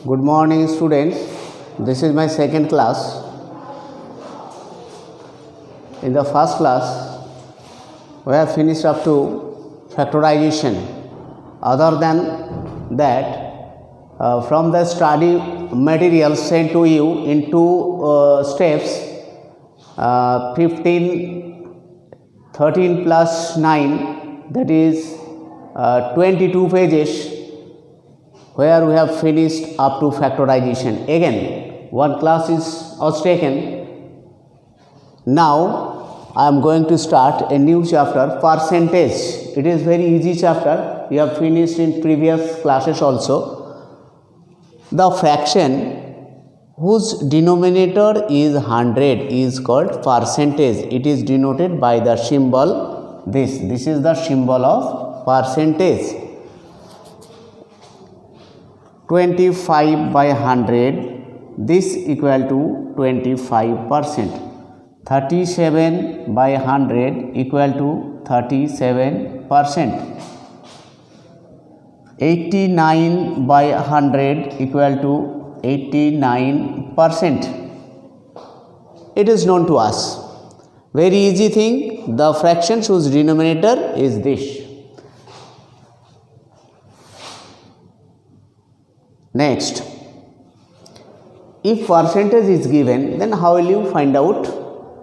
Good morning, students. This is my second class. In the first class, we have finished up to factorization. Other than that, from the study material sent to you in two steps, 13 plus 9, that is 22 pages, where we have finished up to factorization. Again, one class was taken. Now I am going to start a new chapter, percentage. It is very easy chapter. We have finished in previous classes also. The fraction whose denominator is 100 is called percentage. It is denoted by the symbol this. This is the symbol of percentage. 25 by 100, this equal to 25%. 37 by 100 equal to 37%. 89 by 100 equal to 89%. It is known to us. Very easy thing. The fraction whose denominator is this. Next, if percentage is given, then how will you find out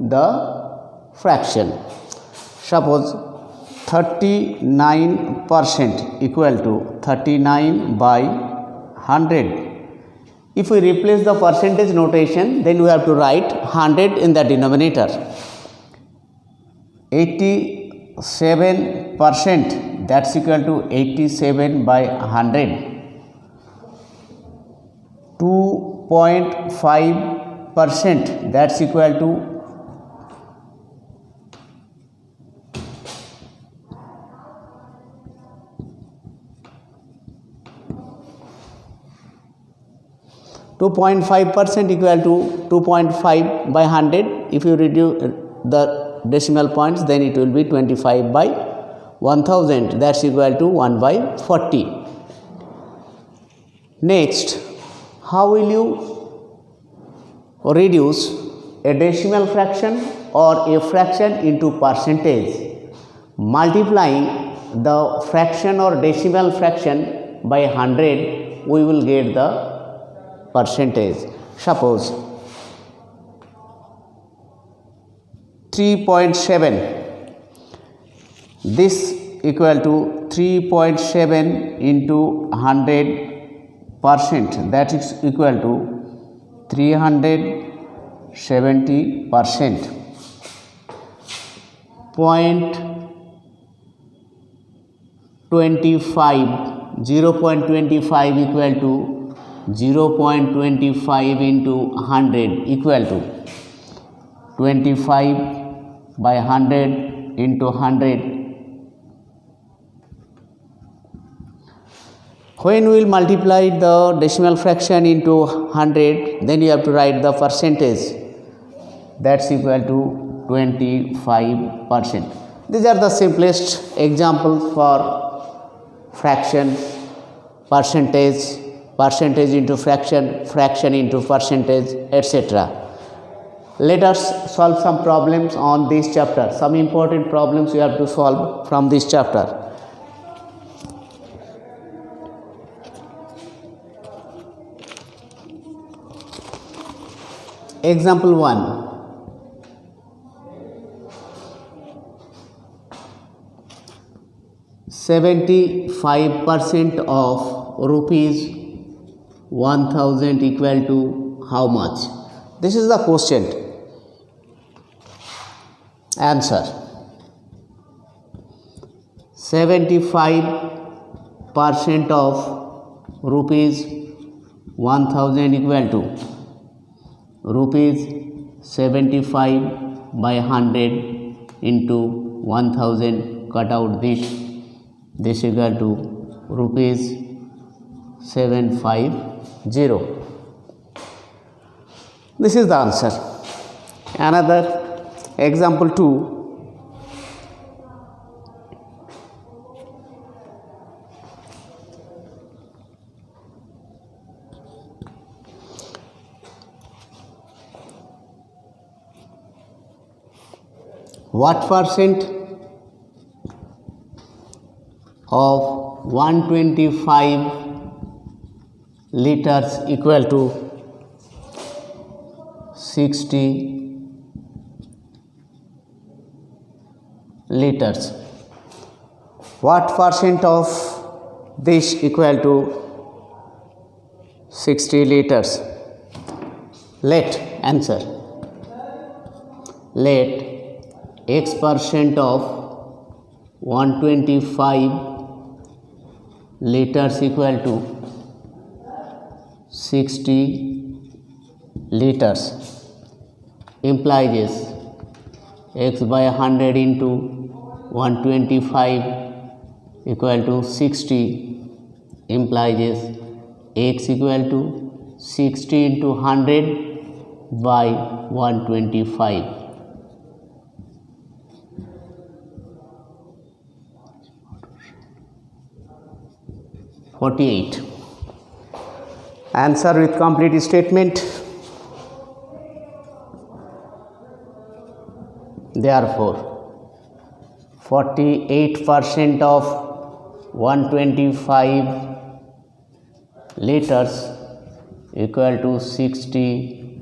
the fraction? Suppose 39% equal to 39 by 100. If we replace the percentage notation, then we have to write 100 in the denominator. 87%, that's equal to 87 by 100. 2.5%, that's equal to 2.5% equal to 2.5 by 100. If you reduce the decimal points, then it will be 25 by 1000, that's equal to 1 by 40. Next, how will you reduce a decimal fraction or a fraction into percentage? Multiplying the fraction or decimal fraction by 100, we will get the percentage. Suppose 3.7, this equal to 3.7 into 100%, that is equal to 370%. 0.25 equal to 0.25 into 100 equal to 25 by 100 into 100. When we will multiply the decimal fraction into 100, then you have to write the percentage, that's equal to 25%. These are the simplest examples for fraction, percentage, percentage into fraction, fraction into percentage, etc. Let us solve some problems on this chapter. Some important problems you have to solve from this chapter. Example 1. %75% of rupees 1000 equal to how much? This is the question. Answer: 75% of rupees 1000 equal to rupees 75 by 100 into 1000, cut out this equal to rupees 750. This is the answer. Another example 2. What percent of 125 liters equal to 60 liters? What percent of this equal to 60 liters? Let answer. Let X percent of 125 liters equal to 60 liters implies X by 100 into 125 equal to 60 implies X equal to 60 into 100 by 125. Answer with complete statement. Therefore, 48% of 125 liters equal to 60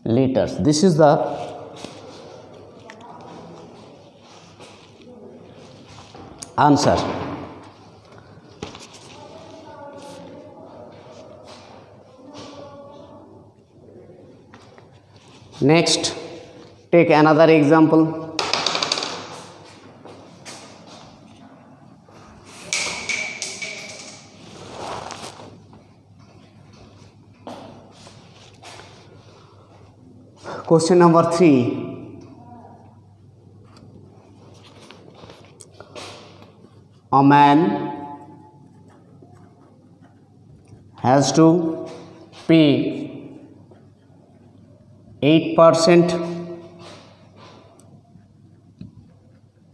liters. This is the answer. Next, take another example. Question number 3. A man has to pay 8%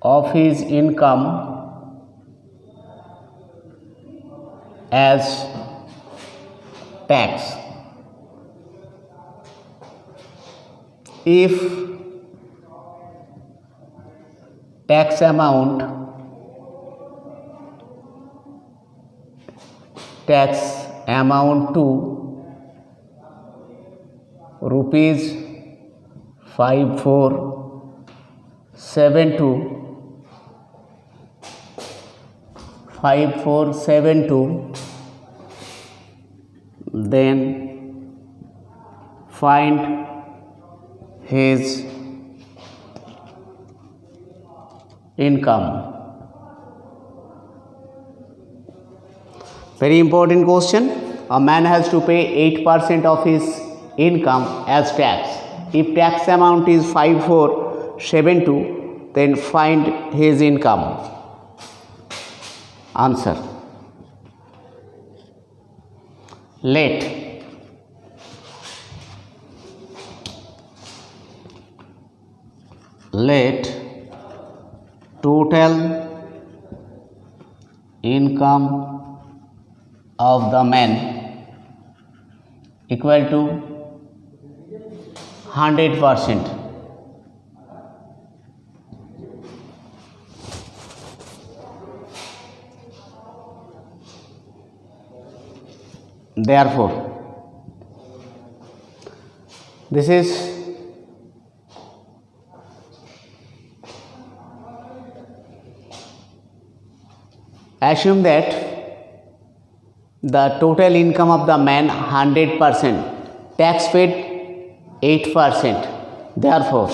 of his income as tax. If tax amount to rupees 5472, then find his income. Very important question. A man has to pay 8% of his income as tax. If tax amount is 5472, then find his income. Answer. Let total income of the man equal to 100%. Therefore, this is assume that the total income of the man 100%, tax paid 8%. Therefore,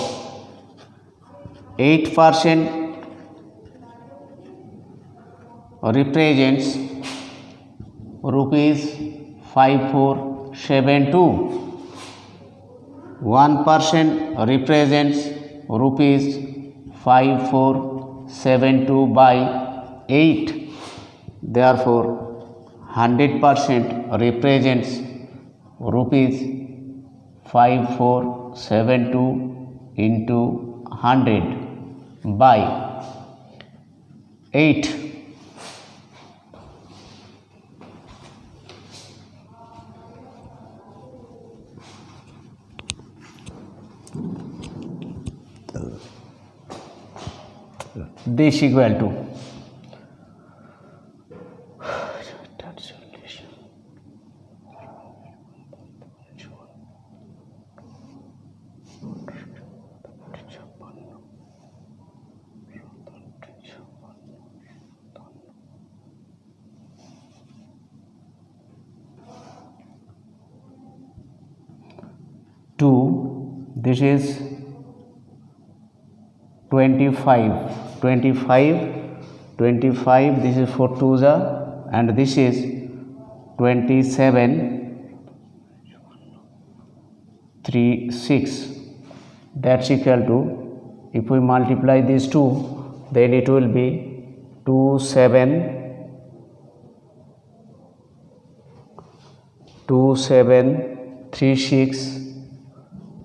8% represents rupees 5472. 1% represents rupees 5472 by 8. Therefore, 100% represents rupees 5472 into 100 by 8. this equal to two, this is 25, this is 4 2s and this is 27 3 6, that's equal to, if we multiply these two, then it will be 2 7 3 6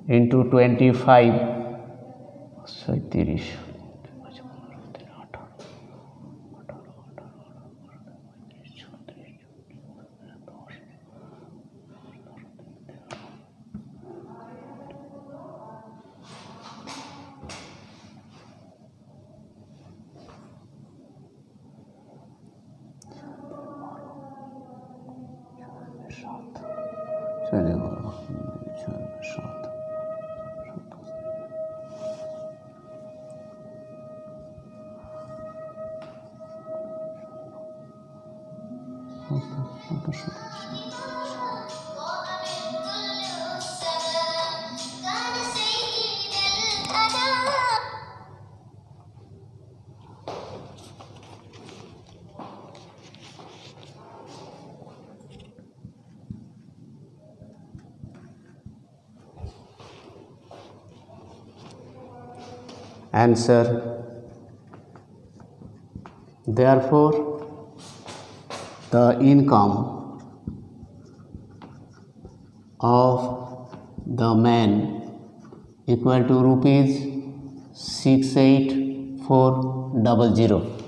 into 25 30 answer. Therefore, the income of the man equal to rupees 68400.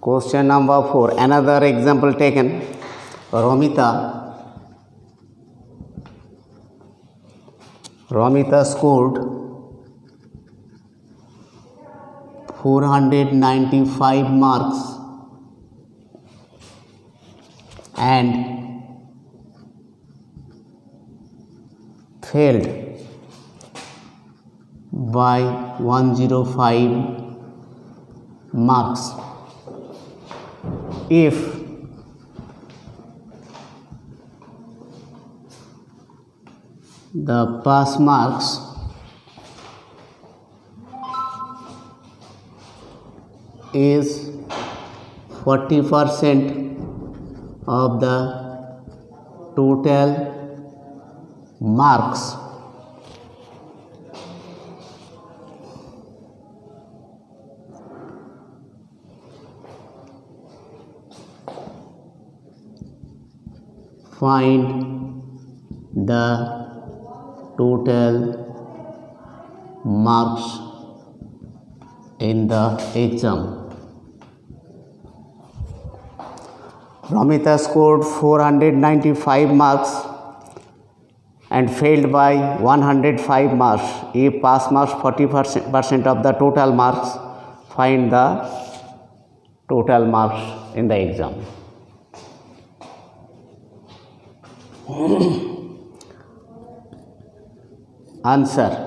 Question number 4, another example taken. Romita scored 495 marks and failed by 105 marks. If the pass marks is 40% of the total marks, find the total marks in the exam. Romita scored 495 marks and failed by 105 marks. If pass marks 40% of the total marks, find the total marks in the exam. Answer.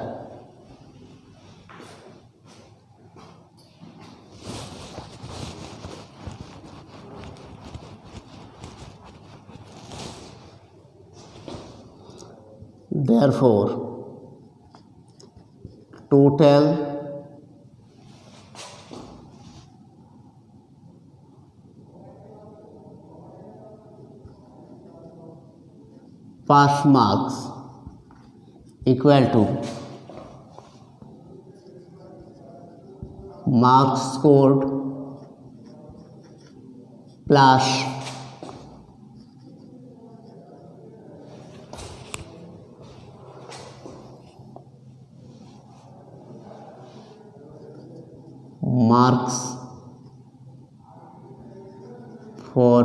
Therefore, total pass marks equal to marks scored plus marks for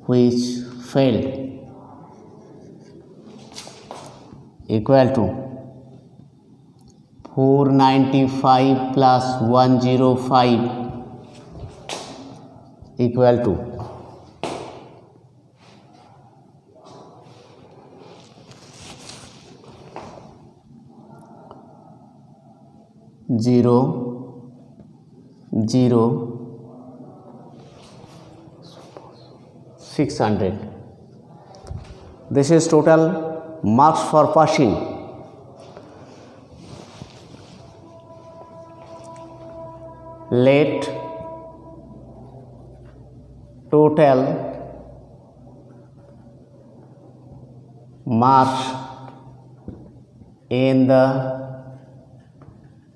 which failed equal to 495 plus 105 equal to 0 0 600. This is total marks for passing. Let total marks in the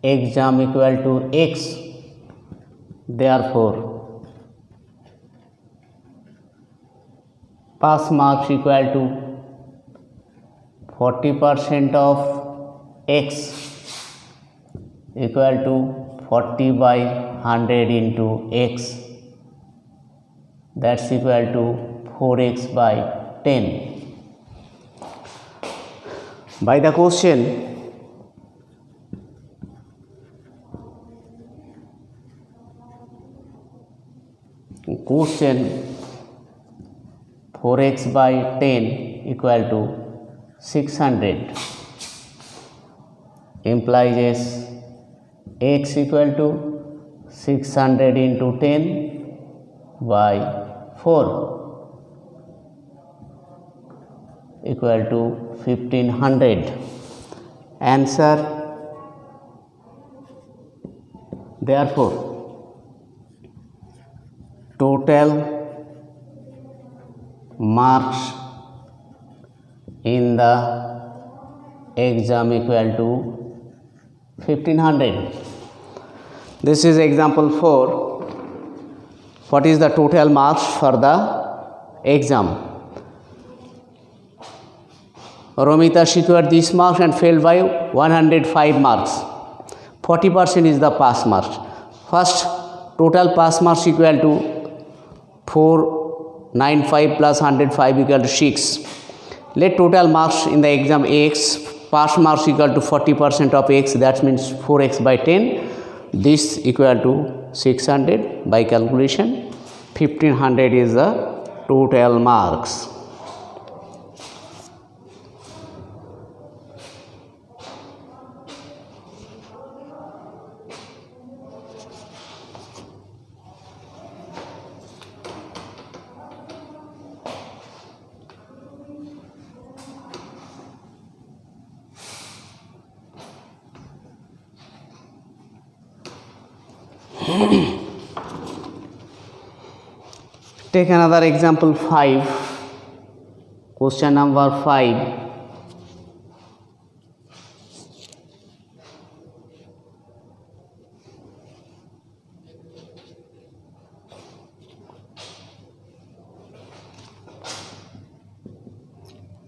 exam equal to x. Therefore, pass marks equal to 40% of x equal to 40 by 100 into x, that's equal to 4x by 10. By the question, question 4x by 10 equal to 600 implies x equal to 600 into 10 by 4 equal to 1500. Answer. Therefore, total marks in the exam equal to 1500. This is example 4. What is the total marks for the exam? Romita secured this marks and failed by 105 marks. 40% is the pass marks. First, total pass marks equal to 495 plus 105 equal to 6. Let total marks in the exam x, pass marks equal to 40% of x, that means 4x by 10. This equal to 600 by calculation. 1500 is the total marks. Take another example 5. Question number 5.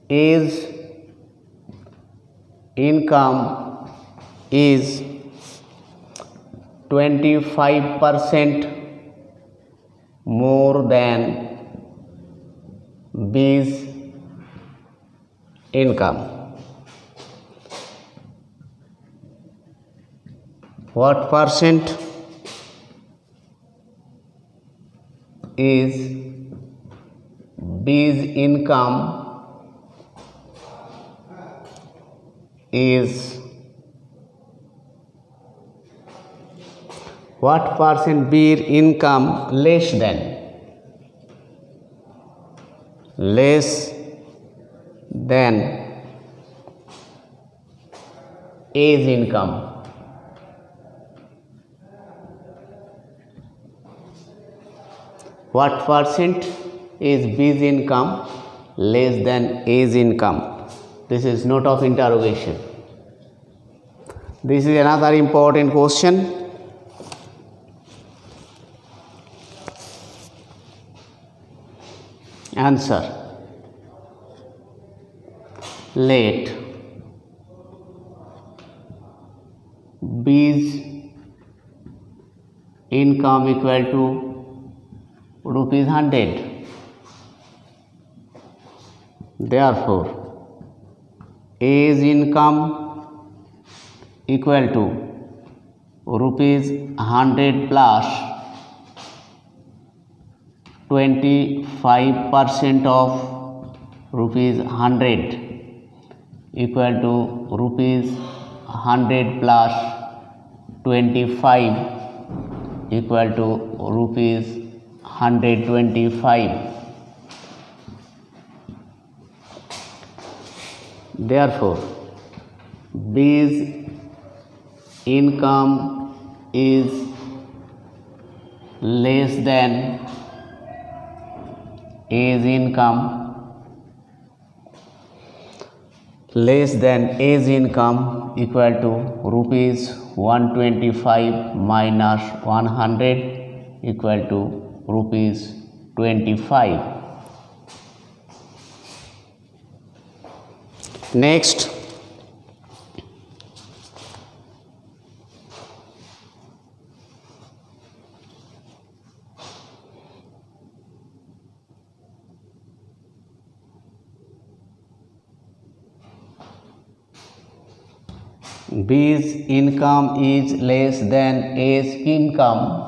Is income is 25% more than B's income. What percent is B's income is what percent B's income less than A's income? What percent is B's income less than A's income? This is note of interrogation. This is another important question. Answer. Let B's income equal to rupees 100. Therefore, A's income equal to rupees 100 plus 25% of rupees 100 equal to rupees 100 plus 25 equal to rupees 125. Therefore, B's income is less than A's income, equal to rupees 125 minus 100 equal to rupees 25. Next, B's income is less than A's income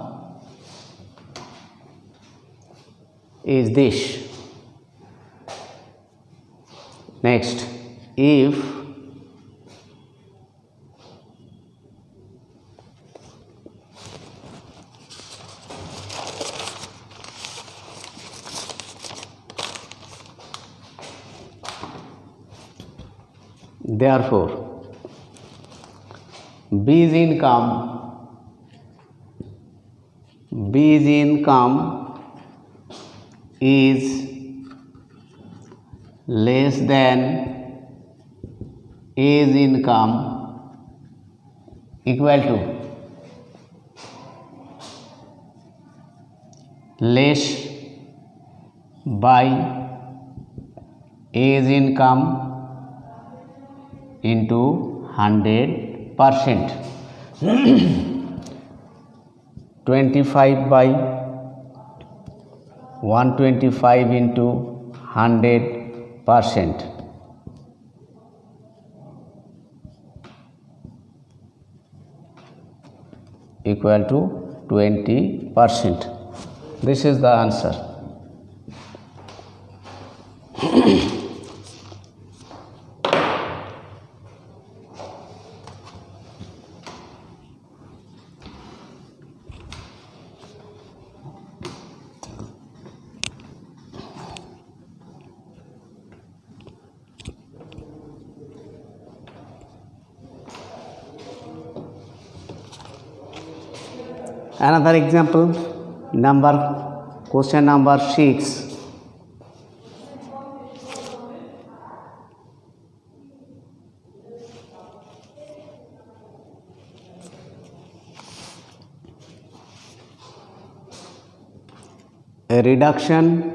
is this. Next, if therefore B's income is less than A's income equal to less by A's income into 100%. 25 by 125 into 100% equal to 20%. This is the answer. Another example, question number 6. A reduction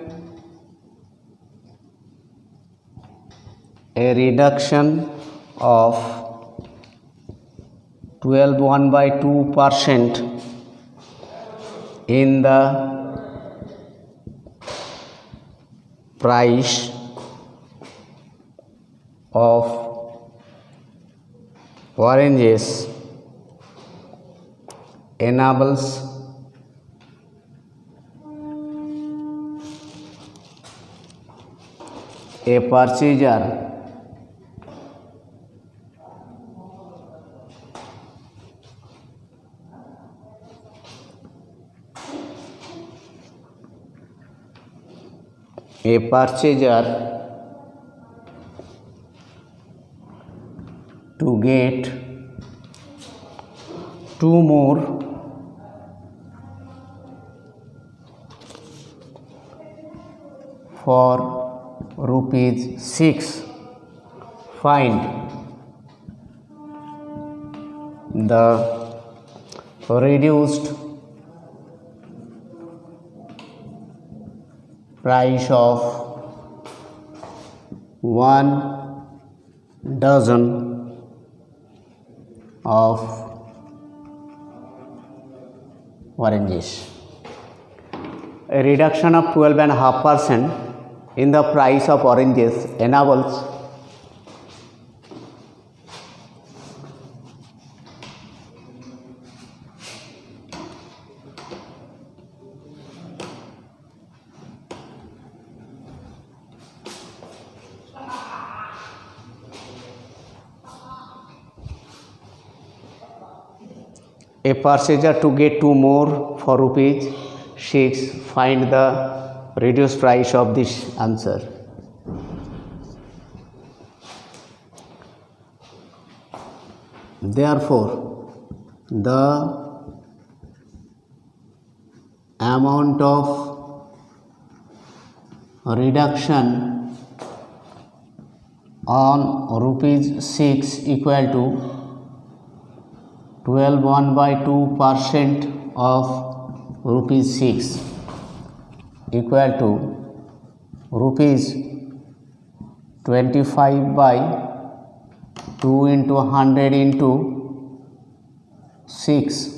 of 12.12% in the price of oranges enables a purchaser to get 2 more for ₹6. Find the reduced price of 1 dozen of oranges. a reduction of 12.5% in the price of oranges enables a purchaser to get 2 more for rupees 6. Find the reduced price of this answer. Therefore, the amount of reduction on rupees 6 equal to 12.1/2% of rupees 6 equal to rupees 25/2 into 100 into 6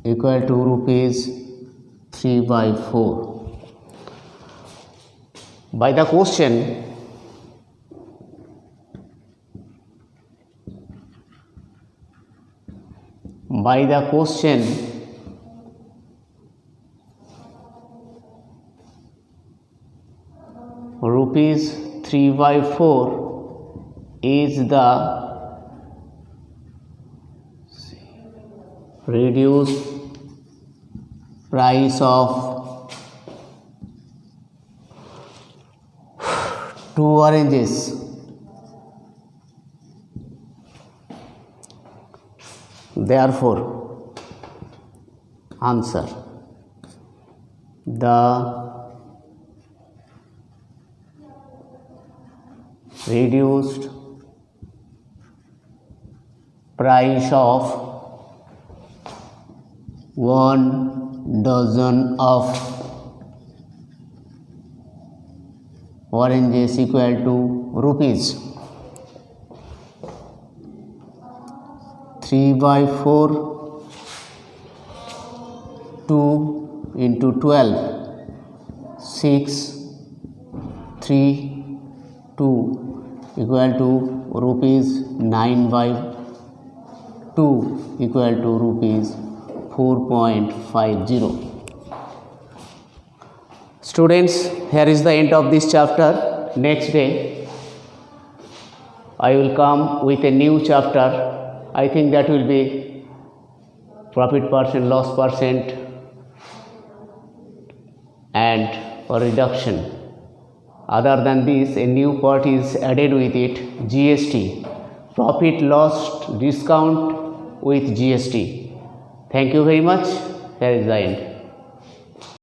equal to rupees 3/4. By the question, rupees 3/4 is the reduced price of 2 oranges. Therefore, answer: the reduced price of 1 dozen of oranges equal to rupees 3/4 2 into 12 6 3 2 equal to rupees 9/2 equal to rupees 4.50. Students, here is the end of this chapter. Next day I will come with a new chapter. I think that will be profit percent, loss percent and a reduction. Other than this, a new part is added with it, GST, profit loss discount with GST. Thank you very much. Here is the end.